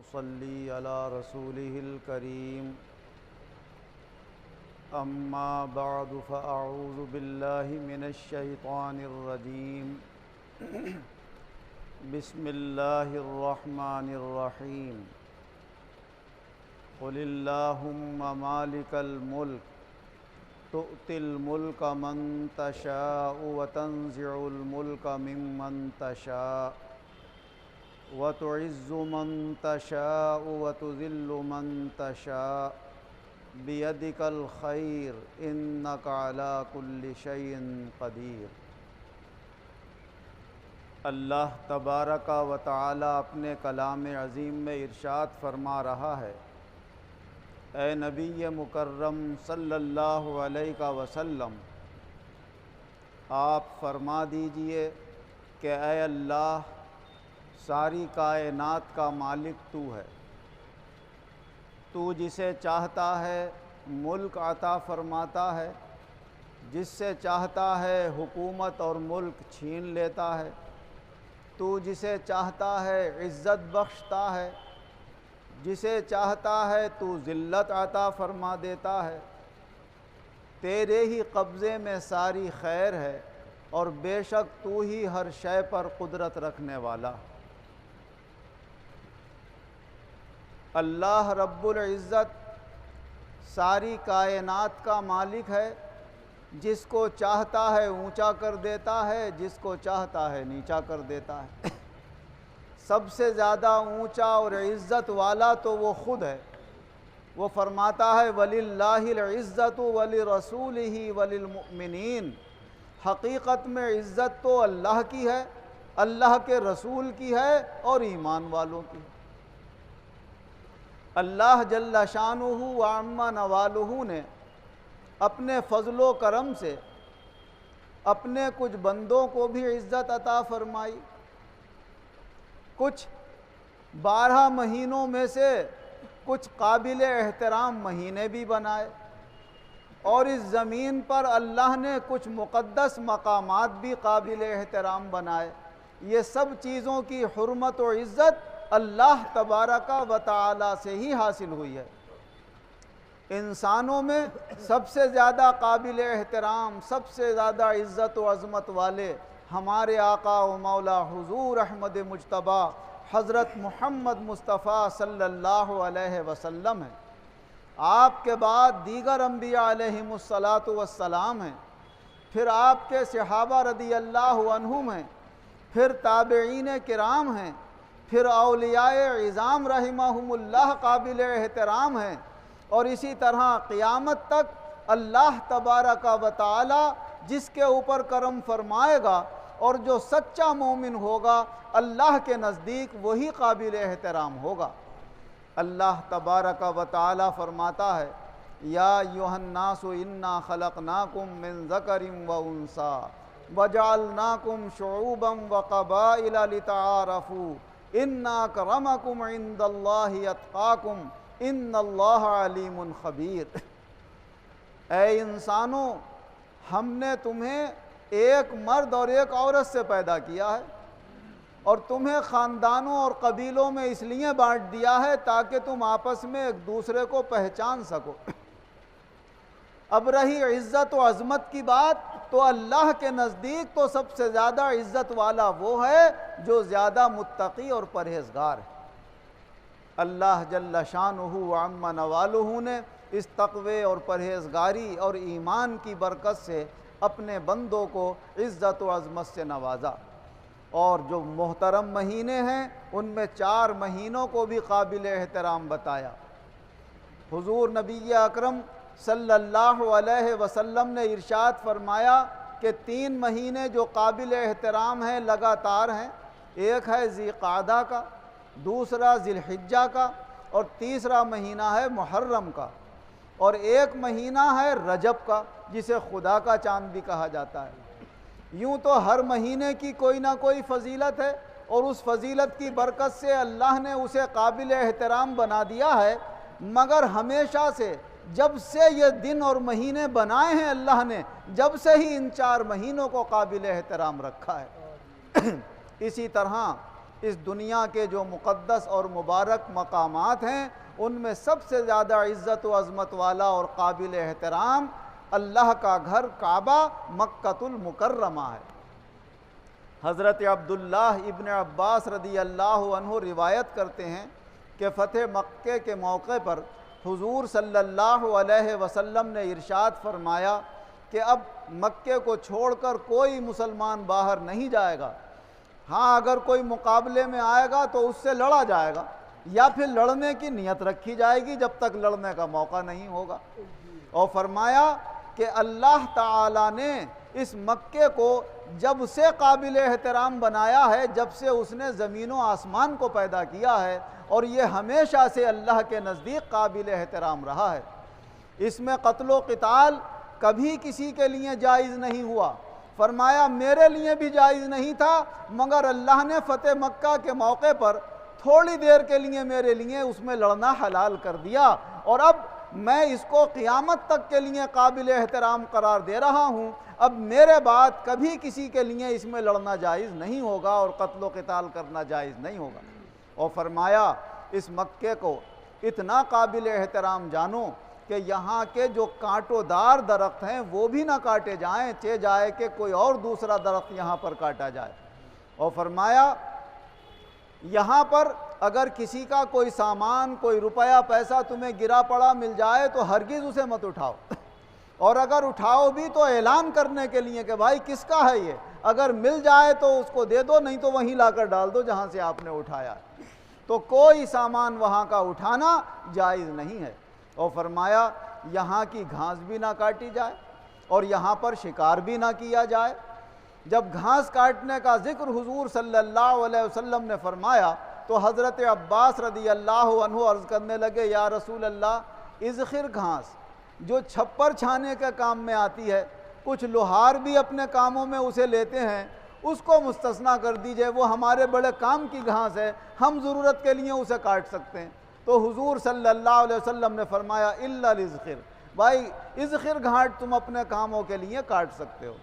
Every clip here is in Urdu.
صلی علی رسولہ الکریم اما بعد فاعوذ باللہ من الشیطان الرجیم بسم اللہ الرحمن الرحیم قل اللہم مالک الملک تؤتی الملک من تشاء وتنزع الملک ممن تشاء وتعز من تشاء وتذل من تشاء بیدک الخیر انک علی کل شیء قدیر۔ اللہ تبارک و تعالی اپنے کلام عظیم میں ارشاد فرما رہا ہے، اے نبی مکرم صلی اللہ علیہ وسلم، آپ فرما دیجئے کہ اے اللہ، ساری کائنات کا مالک تو ہے، تو جسے چاہتا ہے ملک عطا فرماتا ہے، جس سے چاہتا ہے حکومت اور ملک چھین لیتا ہے، تو جسے چاہتا ہے عزت بخشتا ہے، جسے چاہتا ہے تو ذلت عطا فرما دیتا ہے۔ تیرے ہی قبضے میں ساری خیر ہے اور بے شک تو ہی ہر شے پر قدرت رکھنے والا۔ اللہ رب العزت ساری کائنات کا مالک ہے، جس کو چاہتا ہے اونچا کر دیتا ہے، جس کو چاہتا ہے نیچا کر دیتا ہے۔ سب سے زیادہ اونچا اور عزت والا تو وہ خود ہے۔ وہ فرماتا ہے وَلِلَّهِ الْعِزَّةُ وَلِرَسُولِهِ وَلِلْمُؤْمِنِينَ، حقیقت میں عزت تو اللہ کی ہے، اللہ کے رسول کی ہے اور ایمان والوں کی۔ اللہ جل شانہ وعم نوالہ نے اپنے فضل و کرم سے اپنے کچھ بندوں کو بھی عزت عطا فرمائی۔ کچھ 12 مہینوں میں سے کچھ قابل احترام مہینے بھی بنائے، اور اس زمین پر اللہ نے کچھ مقدس مقامات بھی قابل احترام بنائے۔ یہ سب چیزوں کی حرمت و عزت اللہ تبارک و تعالی سے ہی حاصل ہوئی ہے۔ انسانوں میں سب سے زیادہ قابل احترام، سب سے زیادہ عزت و عظمت والے ہمارے آقا و مولا حضور احمد مجتبیٰ حضرت محمد مصطفیٰ صلی اللہ علیہ وسلم ہیں۔ آپ کے بعد دیگر انبیاء علیہم السلام ہیں، پھر آپ کے صحابہ رضی اللہ عنہم ہیں، پھر تابعین کرام ہیں، پھر اولیاء عظام رحمہم اللہ قابل احترام ہیں، اور اسی طرح قیامت تک اللہ تبارک و تعالی جس کے اوپر کرم فرمائے گا اور جو سچا مومن ہوگا اللہ کے نزدیک وہی قابل احترام ہوگا۔ اللہ تبارک و تعالی فرماتا ہے یا ایھا الناس انا خلقناکم من ذکر و انثی وجعلناکم شعوبا وقبائل لتعارفوا ان اکرمکم عند اللہ اتقاکم ان اللہ علیم خبیر۔ اے انسانوں، ہم نے تمہیں ایک مرد اور ایک عورت سے پیدا کیا ہے، اور تمہیں خاندانوں اور قبیلوں میں اس لیے بانٹ دیا ہے تاکہ تم آپس میں ایک دوسرے کو پہچان سکو۔ اب رہی عزت و عظمت کی بات، تو اللہ کے نزدیک تو سب سے زیادہ عزت والا وہ ہے جو زیادہ متقی اور پرہیزگار ہے۔ اللہ جل شانہ وعم نوالہ نے اس تقوی اور پرہیزگاری اور ایمان کی برکت سے اپنے بندوں کو عزت و عظمت سے نوازا، اور جو محترم مہینے ہیں ان میں 4 مہینوں کو بھی قابل احترام بتایا۔ حضور نبی اکرم صلی اللہ علیہ وسلم نے ارشاد فرمایا کہ 3 مہینے جو قابل احترام ہیں لگاتار ہیں، ایک ہے ذی قعدہ کا، دوسرا ذی الحجہ کا، اور تیسرا مہینہ ہے محرم کا، اور ایک مہینہ ہے رجب کا جسے خدا کا چاند بھی کہا جاتا ہے۔ یوں تو ہر مہینے کی کوئی نہ کوئی فضیلت ہے، اور اس فضیلت کی برکت سے اللہ نے اسے قابل احترام بنا دیا ہے، مگر ہمیشہ سے جب سے یہ دن اور مہینے بنائے ہیں اللہ نے، جب سے ہی ان 4 مہینوں کو قابل احترام رکھا ہے۔ اسی طرح اس دنیا کے جو مقدس اور مبارک مقامات ہیں ان میں سب سے زیادہ عزت و عظمت والا اور قابل احترام اللہ کا گھر کعبہ مکۃ المکرمہ ہے۔ حضرت عبداللہ ابن عباس رضی اللہ عنہ روایت کرتے ہیں کہ فتح مکہ کے موقع پر حضور صلی اللہ علیہ وسلم نے ارشاد فرمایا کہ اب مکے کو چھوڑ کر کوئی مسلمان باہر نہیں جائے گا، ہاں اگر کوئی مقابلے میں آئے گا تو اس سے لڑا جائے گا یا پھر لڑنے کی نیت رکھی جائے گی جب تک لڑنے کا موقع نہیں ہوگا۔ اور فرمایا کہ اللہ تعالیٰ نے اس مکے کو جب سے قابل احترام بنایا ہے، جب سے اس نے زمین و آسمان کو پیدا کیا ہے، اور یہ ہمیشہ سے اللہ کے نزدیک قابل احترام رہا ہے۔ اس میں قتل و قتال کبھی کسی کے لیے جائز نہیں ہوا۔ فرمایا میرے لیے بھی جائز نہیں تھا، مگر اللہ نے فتح مکہ کے موقع پر تھوڑی دیر کے لیے میرے لیے اس میں لڑنا حلال کر دیا، اور اب میں اس کو قیامت تک کے لیے قابل احترام قرار دے رہا ہوں۔ اب میرے بعد کبھی کسی کے لیے اس میں لڑنا جائز نہیں ہوگا اور قتل و قتال کرنا جائز نہیں ہوگا۔ اور فرمایا اس مکے کو اتنا قابل احترام جانو کہ یہاں کے جو کانٹوں دار درخت ہیں وہ بھی نہ کاٹے جائیں، چہ جائے کہ کوئی اور دوسرا درخت یہاں پر کاٹا جائے۔ اور فرمایا یہاں پر اگر کسی کا کوئی سامان، کوئی روپیہ پیسہ تمہیں گرا پڑا مل جائے تو ہرگز اسے مت اٹھاؤ، اور اگر اٹھاؤ بھی تو اعلان کرنے کے لیے کہ بھائی کس کا ہے یہ، اگر مل جائے تو اس کو دے دو، نہیں تو وہیں لا کر ڈال دو جہاں سے آپ نے اٹھایا۔ تو کوئی سامان وہاں کا اٹھانا جائز نہیں ہے۔ اور فرمایا یہاں کی گھاس بھی نہ کاٹی جائے اور یہاں پر شکار بھی نہ کیا جائے۔ جب گھاس کاٹنے کا ذکر حضور صلی اللہ علیہ وسلم نے فرمایا تو حضرت عباس رضی اللہ عنہ عرض کرنے لگے یا رسول اللہ، اذخر گھاس جو چھپر چھانے کے کام میں آتی ہے، کچھ لوہار بھی اپنے کاموں میں اسے لیتے ہیں، اس کو مستثنیٰ کر دیجئے، وہ ہمارے بڑے کام کی گھاس ہے، ہم ضرورت کے لیے اسے کاٹ سکتے ہیں۔ تو حضور صلی اللہ علیہ وسلم نے فرمایا الا الاذخر، بھائی اذخر گھاٹ تم اپنے کاموں کے لیے کاٹ سکتے ہو۔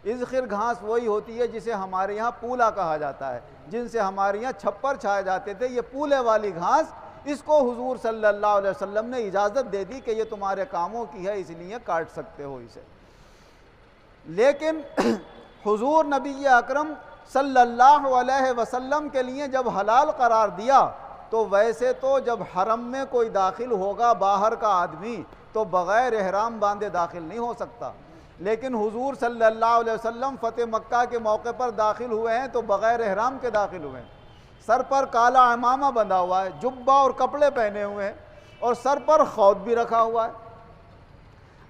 اذخر گھاس وہی ہوتی ہے جسے ہمارے یہاں پولا کہا جاتا ہے، جن سے ہمارے یہاں چھپر چھائے جاتے تھے، یہ پولے والی گھاس، اس کو حضور صلی اللہ علیہ وسلم نے اجازت دے دی کہ یہ تمہارے کاموں کی ہے، اس لیے کاٹ سکتے ہو اسے۔ لیکن حضور نبی اکرم صلی اللہ علیہ وسلم کے لیے جب حلال قرار دیا تو ویسے تو جب حرم میں کوئی داخل ہوگا باہر کا آدمی تو بغیر احرام باندھے داخل نہیں ہو سکتا، لیکن حضور صلی اللہ علیہ وسلم فتح مکہ کے موقع پر داخل ہوئے ہیں تو بغیر احرام کے داخل ہوئے ہیں۔ سر پر کالا عمامہ بندھا ہوا ہے، جبہ اور کپڑے پہنے ہوئے ہیں، اور سر پر خود بھی رکھا ہوا ہے۔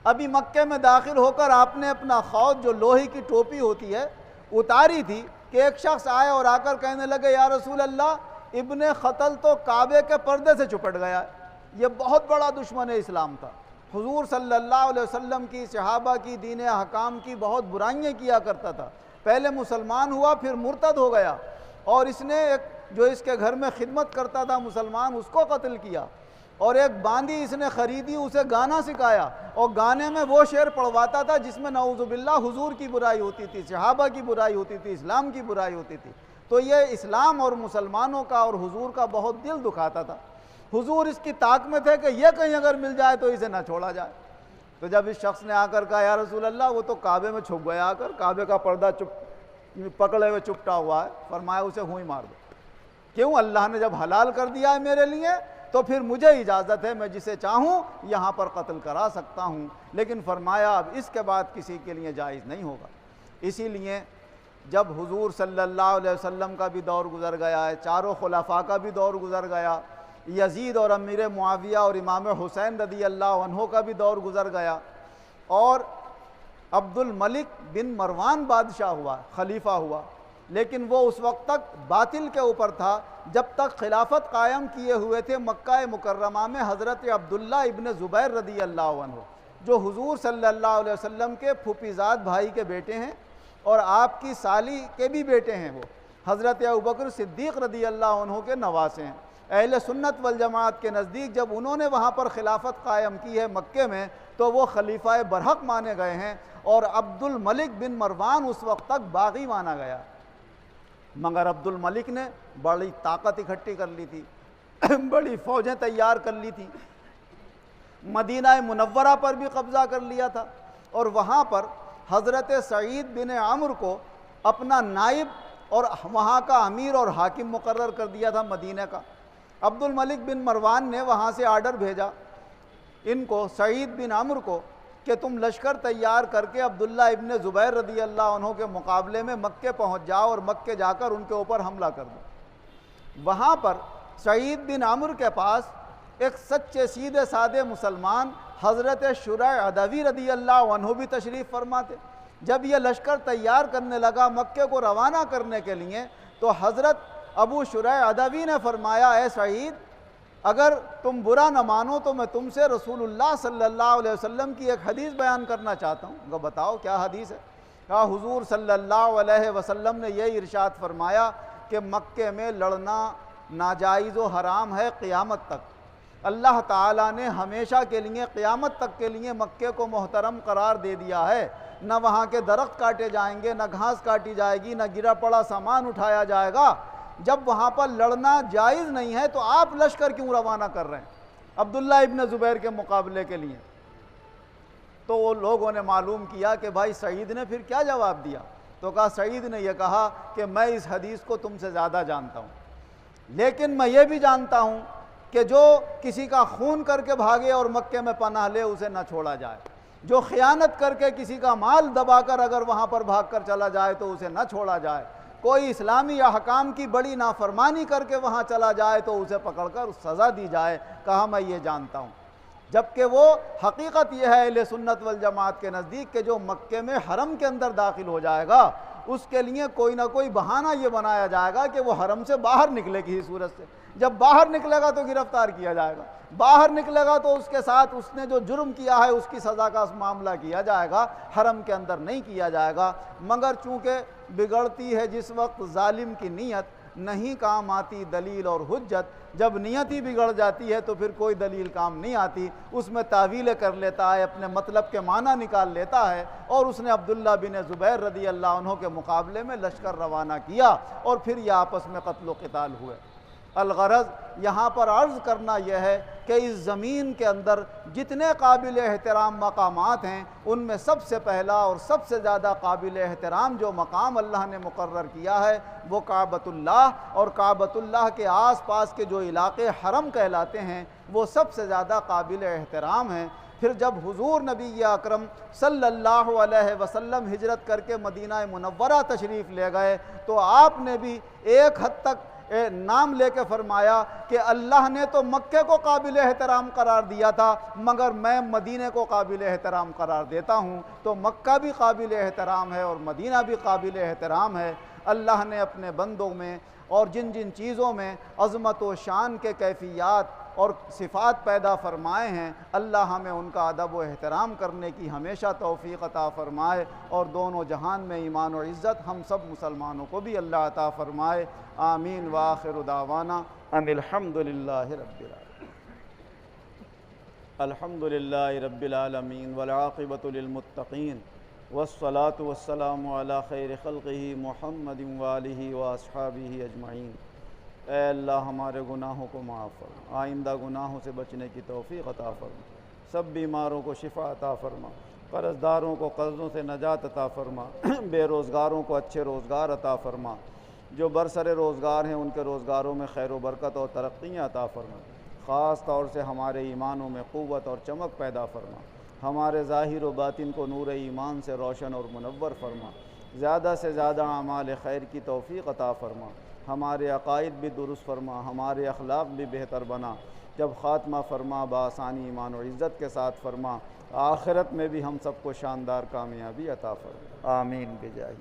ابھی مکے میں داخل ہو کر آپ نے اپنا خود جو لوہے کی ٹوپی ہوتی ہے اتاری تھی کہ ایک شخص آئے اور آ کر کہنے لگے یا رسول اللہ، ابن خطل تو کعبے کے پردے سے چپٹ گیا ہے، یہ بہت بڑا دشمن اسلام تھا، حضور صلی اللہ علیہ وسلم کی، صحابہ کی، دین احکام کی بہت برائیاں کیا کرتا تھا، پہلے مسلمان ہوا پھر مرتد ہو گیا، اور اس نے ایک جو اس کے گھر میں خدمت کرتا تھا مسلمان اس کو قتل کیا، اور ایک باندی اس نے خریدی، اسے گانا سکھایا، اور گانے میں وہ شعر پڑھواتا تھا جس میں نعوذ باللہ حضور کی برائی ہوتی تھی، صحابہ کی برائی ہوتی تھی، اسلام کی برائی ہوتی تھی۔ تو یہ اسلام اور مسلمانوں کا اور حضور کا بہت دل دکھاتا تھا۔ حضور اس کی طاق میں تھے کہ یہ کہیں اگر مل جائے تو اسے نہ چھوڑا جائے۔ تو جب اس شخص نے آ کر کہا یا رسول اللہ وہ تو کعبے میں چھپ گیا، آ کر کعبے کا پردہ پکڑے ہوئے چپٹا ہوا ہے، فرمایا اسے ہوں ہی مار دو۔ کیوں؟ اللہ نے جب حلال کر دیا ہے میرے لیے تو پھر مجھے اجازت ہے، میں جسے چاہوں یہاں پر قتل کرا سکتا ہوں، لیکن فرمایا اب اس کے بعد کسی کے لیے جائز نہیں ہوگا۔ اسی لیے جب حضور صلی اللہ علیہ وسلم کا بھی دور گزر گیا ہے، چاروں خلفاء کا بھی دور گزر گیا، یزید اور امیر معاویہ اور امام حسین رضی اللہ عنہ کا بھی دور گزر گیا، اور عبد الملک بن مروان بادشاہ ہوا، خلیفہ ہوا، لیکن وہ اس وقت تک باطل کے اوپر تھا جب تک خلافت قائم کیے ہوئے تھے مکہ مکرمہ میں حضرت عبداللہ ابن زبیر رضی اللہ عنہ، جو حضور صلی اللہ علیہ وسلم کے پھوپھیزاد بھائی کے بیٹے ہیں اور آپ کی سالی کے بھی بیٹے ہیں، وہ حضرت ابوبکر صدیق رضی اللہ عنہ کے نواسے ہیں۔ اہل سنت والجماعت کے نزدیک جب انہوں نے وہاں پر خلافت قائم کی ہے مکے میں تو وہ خلیفہ برحق مانے گئے ہیں، اور عبد الملک بن مروان اس وقت تک باغی مانا گیا۔ مگر عبد الملک نے بڑی طاقت اکٹھی کر لی تھی، بڑی فوجیں تیار کر لی تھی، مدینہ منورہ پر بھی قبضہ کر لیا تھا، اور وہاں پر حضرت سعید بن عمرو کو اپنا نائب اور وہاں کا امیر اور حاکم مقرر کر دیا تھا مدینہ کا۔ عبد الملک بن مروان نے وہاں سے آرڈر بھیجا ان کو، سعید بن عمرو کو، کہ تم لشکر تیار کر کے عبداللہ ابن زبیر رضی اللہ عنہ کے مقابلے میں مکے پہنچ جاؤ اور مکے جا کر ان کے اوپر حملہ کر دو۔ وہاں پر سعید بن عمرو کے پاس ایک سچے سیدھے سادے مسلمان حضرت شریح عدوی رضی اللہ عنہ بھی تشریف فرما تھے۔ جب یہ لشکر تیار کرنے لگا مکے کو روانہ کرنے کے لیے، تو حضرت ابو شریح عدوی نے فرمایا، اے سعید، اگر تم برا نہ مانو تو میں تم سے رسول اللہ صلی اللہ علیہ وسلم کی ایک حدیث بیان کرنا چاہتا ہوں۔ کہ بتاؤ کیا حدیث ہے؟ کہا حضور صلی اللہ علیہ وسلم نے یہ ارشاد فرمایا کہ مکے میں لڑنا ناجائز و حرام ہے قیامت تک۔ اللہ تعالیٰ نے ہمیشہ کے لیے قیامت تک کے لیے مکے کو محترم قرار دے دیا ہے، نہ وہاں کے درخت کاٹے جائیں گے، نہ گھاس کاٹی جائے گی، نہ گرا پڑا سامان اٹھایا جائے گا۔ جب وہاں پر لڑنا جائز نہیں ہے تو آپ لشکر کیوں روانہ کر رہے ہیں عبداللہ ابن زبیر کے مقابلے کے لیے؟ تو وہ لوگوں نے معلوم کیا کہ بھائی سعید نے پھر کیا جواب دیا؟ تو کہا سعید نے یہ کہا کہ میں اس حدیث کو تم سے زیادہ جانتا ہوں، لیکن میں یہ بھی جانتا ہوں کہ جو کسی کا خون کر کے بھاگے اور مکے میں پناہ لے اسے نہ چھوڑا جائے، جو خیانت کر کے کسی کا مال دبا کر اگر وہاں پر بھاگ کر چلا جائے تو اسے نہ چھوڑا جائے، کوئی اسلامی احکام کی بڑی نافرمانی کر کے وہاں چلا جائے تو اسے پکڑ کر سزا دی جائے۔ کہا میں یہ جانتا ہوں، جبکہ وہ حقیقت یہ ہے اہل سنت والجماعت کے نزدیک کہ جو مکے میں حرم کے اندر داخل ہو جائے گا اس کے لیے کوئی نہ کوئی بہانہ یہ بنایا جائے گا کہ وہ حرم سے باہر نکلے کسی صورت سے۔ جب باہر نکلے گا تو گرفتار کیا جائے گا، باہر نکلے گا تو اس کے ساتھ اس نے جو جرم کیا ہے اس کی سزا کا معاملہ کیا جائے گا، حرم کے اندر نہیں کیا جائے گا۔ مگر چونکہ بگڑتی ہے جس وقت ظالم کی نیت، نہیں کام آتی دلیل اور حجت۔ جب نیت ہی بگڑ جاتی ہے تو پھر کوئی دلیل کام نہیں آتی، اس میں تعویلیں کر لیتا ہے، اپنے مطلب کے معنی نکال لیتا ہے، اور اس نے عبداللہ بن زبیر رضی اللہ عنہ کے مقابلے میں لشکر روانہ کیا اور پھر یہ آپس میں قتل و قتال ہوئے۔ الغرض یہاں پر عرض کرنا یہ ہے کہ اس زمین کے اندر جتنے قابل احترام مقامات ہیں ان میں سب سے پہلا اور سب سے زیادہ قابل احترام جو مقام اللہ نے مقرر کیا ہے وہ کعبۃ اللہ، اور کعبۃ اللہ کے آس پاس کے جو علاقے حرم کہلاتے ہیں وہ سب سے زیادہ قابل احترام ہیں۔ پھر جب حضور نبی اکرم صلی اللہ علیہ وسلم ہجرت کر کے مدینہ منورہ تشریف لے گئے تو آپ نے بھی ایک حد تک نام لے کے فرمایا کہ اللہ نے تو مکے کو قابل احترام قرار دیا تھا مگر میں مدینہ کو قابل احترام قرار دیتا ہوں، تو مکہ بھی قابل احترام ہے اور مدینہ بھی قابل احترام ہے۔ اللہ نے اپنے بندوں میں اور جن جن چیزوں میں عظمت و شان کے کیفیات اور صفات پیدا فرمائے ہیں، اللہ ہمیں ان کا ادب و احترام کرنے کی ہمیشہ توفیق عطا فرمائے، اور دونوں جہان میں ایمان و عزت ہم سب مسلمانوں کو بھی اللہ عطا فرمائے۔ آمین وآخر دعوانا ان الحمدللہ رب العالمین۔ الحمدللہ رب العالمین والعاقبۃ للمتقین والصلاة والسلام علی خیر خلقہ محمد وآلہ واصحابہ اجمعین۔ اے اللہ ہمارے گناہوں کو معاف فرما، آئندہ گناہوں سے بچنے کی توفیق عطا فرما، سب بیماروں کو شفا عطا فرما، قرض داروں کو قرضوں سے نجات عطا فرما، بے روزگاروں کو اچھے روزگار عطا فرما، جو برسر روزگار ہیں ان کے روزگاروں میں خیر و برکت اور ترقیاں عطا فرما، خاص طور سے ہمارے ایمانوں میں قوت اور چمک پیدا فرما، ہمارے ظاہر و باطن کو نور ایمان سے روشن اور منور فرما، زیادہ سے زیادہ اعمال خیر کی توفیق عطا فرما، ہمارے عقائد بھی درست فرما، ہمارے اخلاق بھی بہتر بنا، جب خاتمہ فرما بآسانی ایمان و عزت کے ساتھ فرما، آخرت میں بھی ہم سب کو شاندار کامیابی عطا فرما، آمین بجاہ